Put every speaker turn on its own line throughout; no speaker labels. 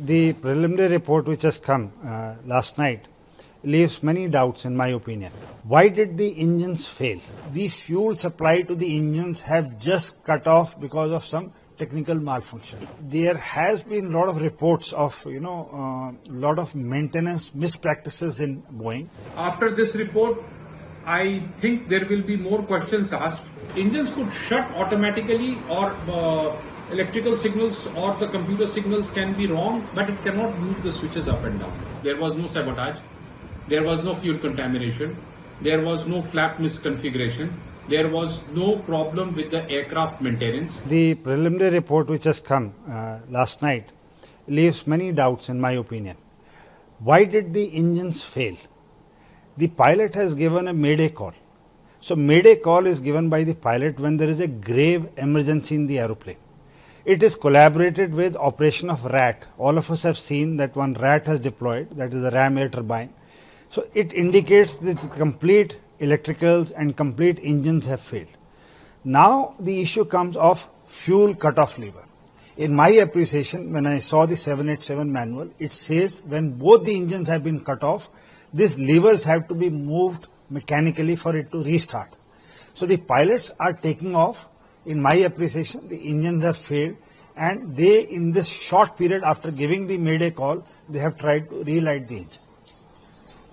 The preliminary report which has come last night leaves many doubts in my opinion. Why did the engines fail? The fuel supply to the engines have just cut off because of some technical malfunction. There has been a lot of reports of, lot of maintenance mispractices in Boeing.
After this report, I think there will be more questions asked. Engines could shut automatically, or electrical signals or the computer signals can be wrong, but it cannot move the switches up and down. There was no sabotage. There was no fuel contamination. There was no flap misconfiguration. There was no problem with the aircraft maintenance.
The preliminary report which has come last night leaves many doubts in my opinion. Why did the engines fail? The pilot has given a mayday call. So mayday call is given by the pilot when there is a grave emergency in the aeroplane. It is collaborated with operation of RAT. All of us have seen that one RAT has deployed, that is the ram air turbine. So it indicates that the complete electricals and complete engines have failed. Now the issue comes of fuel cutoff lever. In my appreciation, when I saw the 787 manual, it says when both the engines have been cut off, these levers have to be moved mechanically for it to restart. So the pilots are taking off. In my appreciation, the engines have failed, and they, in this short period after giving the mayday call, they have tried to relight the engine.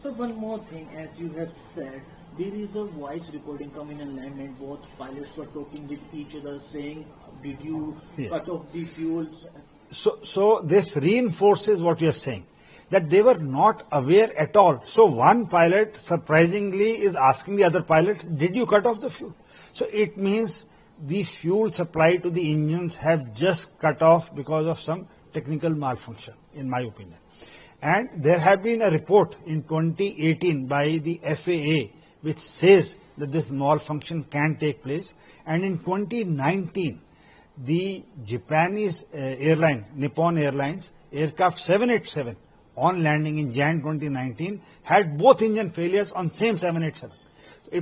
So one more thing, as you have said, there is a voice recording coming and landing. Both pilots were talking with each other, saying, "Did you cut off the fuels?"
So this reinforces what you are saying, that they were not aware at all. So one pilot surprisingly is asking the other pilot, "Did you cut off the fuel?" So it means the fuel supply to the engines have just cut off because of some technical malfunction, in my opinion. And there have been a report in 2018 by the FAA which says that this malfunction can take place. And in 2019, the Japanese airline, Nippon Airlines, aircraft 787 on landing in Jan 2019 had both engine failures on same 787.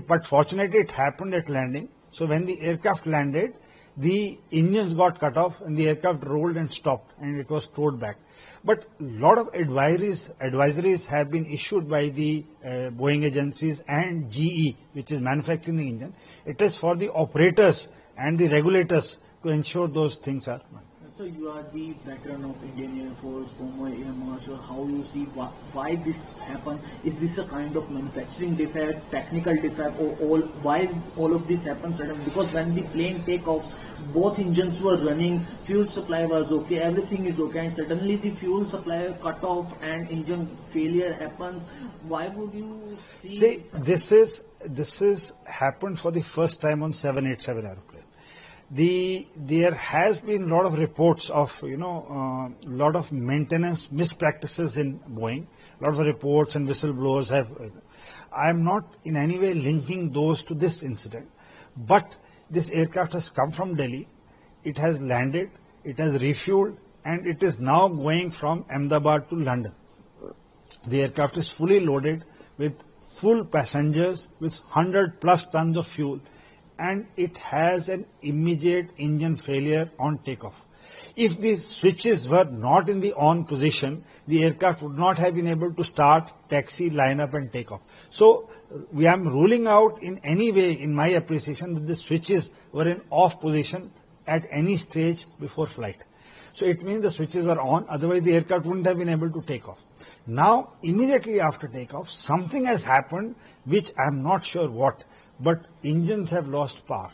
But fortunately it happened at landing. So when the aircraft landed, the engines got cut off and the aircraft rolled and stopped and it was towed back. But a lot of advisories have been issued by the Boeing agencies and GE, which is manufacturing the engine. It is for the operators and the regulators to ensure those things are done.
So you are the veteran of Indian Air Force, former Air Marshal. How you see why this happened? Is this a kind of manufacturing defect, technical defect, or why all of this happens suddenly? Because when the plane take off, both engines were running, fuel supply was okay, everything is okay, and suddenly the fuel supply cut off and engine failure happens. Why would you see?
See, this is happened for the first time on 787 aeroplane. There has been a lot of reports of, lot of maintenance mispractices in Boeing. A lot of reports and whistleblowers have. I am not in any way linking those to this incident, but this aircraft has come from Delhi. It has landed, it has refueled, and it is now going from Ahmedabad to London. The aircraft is fully loaded with full passengers with 100 plus tons of fuel, and it has an immediate engine failure on takeoff. If the switches were not in the on position, the aircraft would not have been able to start, taxi, line up and take off. So we am ruling out in any way, in my appreciation, that the switches were in off position at any stage before flight. So it means the switches are on, otherwise the aircraft wouldn't have been able to take off. Now, immediately after takeoff, something has happened which I am not sure what, but engines have lost power.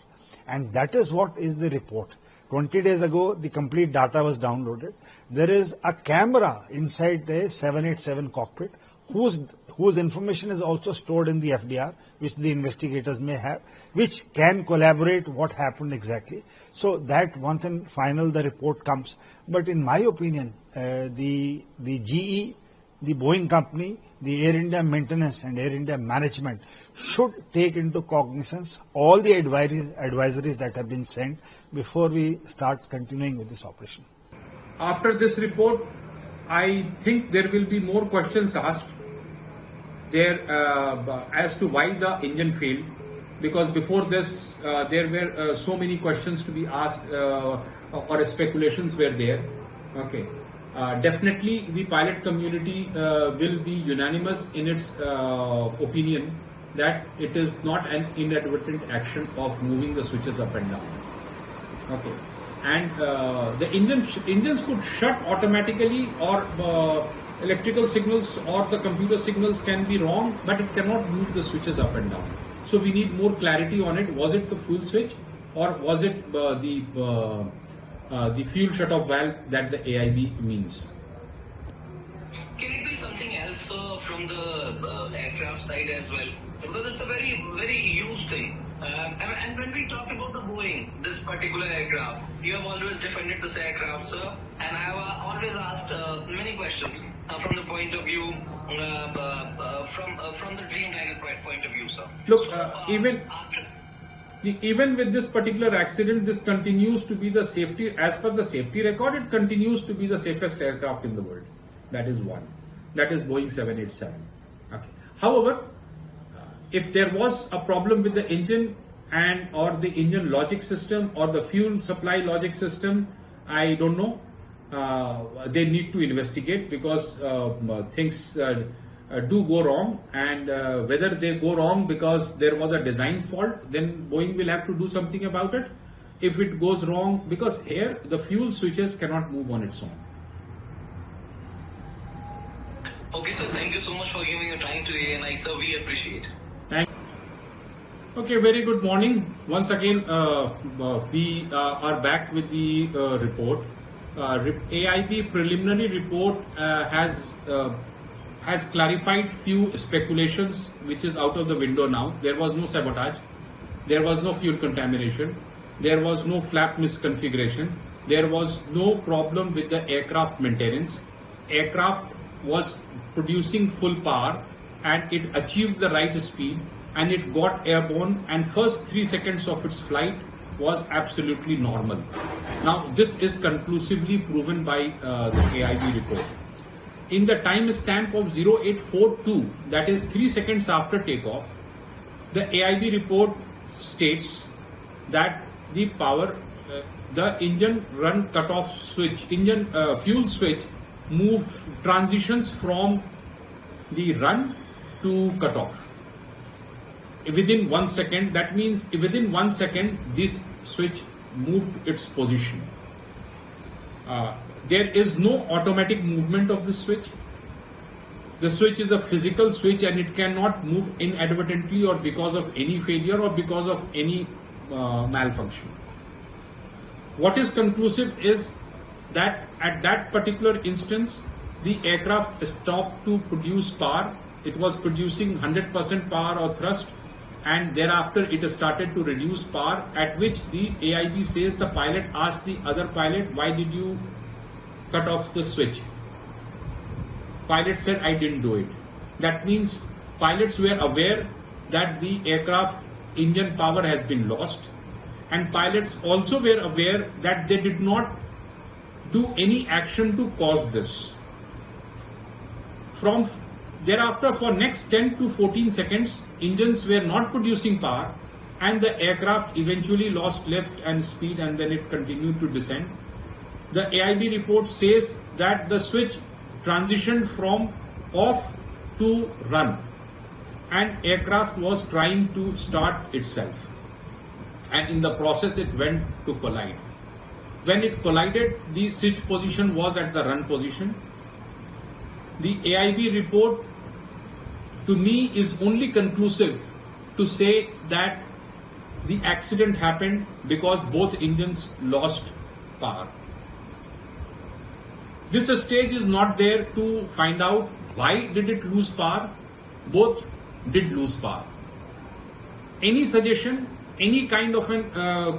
And that is what is the report. 20 days ago, the complete data was downloaded. There is a camera inside the 787 cockpit whose information is also stored in the FDR, which the investigators may have, which can collaborate what happened exactly. So that once and final the report comes. But in my opinion, the GE, the Boeing company, the Air India maintenance and Air India management should take into cognizance all the advisories that have been sent before we start continuing with this operation.
After this report, I think there will be more questions asked there as to why the engine failed, because before this there were so many questions to be asked or speculations were there. Okay. Definitely the pilot community will be unanimous in its opinion that it is not an inadvertent action of moving the switches up and down. Okay, and the engines could shut automatically, or electrical signals or the computer signals can be wrong, but it cannot move the switches up and down. So we need more clarity on it. Was it the fuel switch, or was it the fuel shut-off valve that the AIB means?
Can it be something else from the aircraft side as well? Because it's a very, very used thing. And when we talk about the Boeing, this particular aircraft, you have always defended this aircraft, sir. And I have always asked many questions from the point of view, from the Dreamliner point of view, sir.
Look, even with this particular accident, this continues to be the safety, as per the safety record, it continues to be the safest aircraft in the world. That is one. That is Boeing 787. Okay. However, if there was a problem with the engine and or the engine logic system or the fuel supply logic system, I don't know. They need to investigate, because things do go wrong, and whether they go wrong because there was a design fault, then Boeing will have to do something about it. If it goes wrong, because here the fuel switches cannot move on its own.
Okay, sir, thank you so much for giving your time today, and we appreciate.
Okay, very good morning. Once again, we are back with the report. AIB preliminary report has clarified few speculations which is out of the window now. There was no sabotage, there was no fuel contamination, there was no flap misconfiguration, there was no problem with the aircraft maintenance. Aircraft was producing full power and it achieved the right speed and it got airborne, and first 3 seconds of its flight was absolutely normal. Now this is conclusively proven by the AIB report. In the time stamp of 0842, that is 3 seconds after takeoff, the AIB report states that the power, the engine run cutoff switch, fuel switch transitions from the run to cutoff within 1 second. That means within 1 second this switch moved its position. There is no automatic movement of the switch. The switch is a physical switch and it cannot move inadvertently or because of any failure or because of any malfunction. What is conclusive is that at that particular instance, the aircraft stopped to produce power. It was producing 100% power or thrust, and thereafter it started to reduce power, at which the AIB says the pilot asked the other pilot, why did you cut off the switch? Pilot said, I didn't do it. That means pilots were aware that the aircraft engine power has been lost, and pilots also were aware that they did not do any action to cause this. From thereafter, for next 10 to 14 seconds, engines were not producing power and the aircraft eventually lost lift and speed, and then it continued to descend. The AIB report says that the switch transitioned from off to run and aircraft was trying to start itself, and in the process it went to collide. When it collided, the switch position was at the run position. The AIB report to me is only conclusive to say that the accident happened because both engines lost power. This stage is not there to find out why did it lose power. Both did lose power. Any suggestion, any kind of an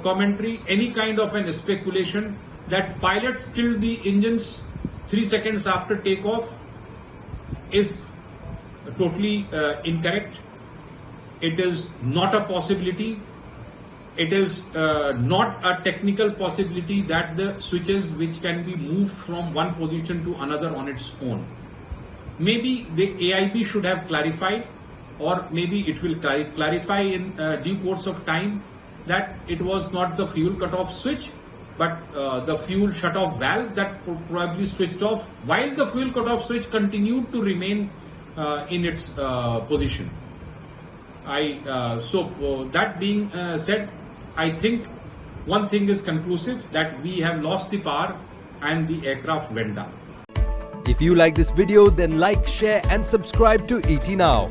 commentary, any kind of an speculation that pilots killed the engines 3 seconds after takeoff is totally incorrect. It is not a possibility. It is not a technical possibility that the switches which can be moved from one position to another on its own. Maybe the AIB should have clarified, or maybe it will clarify in due course of time, that it was not the fuel cutoff switch, but the fuel shut-off valve that probably switched off while the fuel cut-off switch continued to remain in its position. That being said, I think one thing is conclusive, that we have lost the power and the aircraft went down.
If you like this video, then like, share and subscribe to ET Now.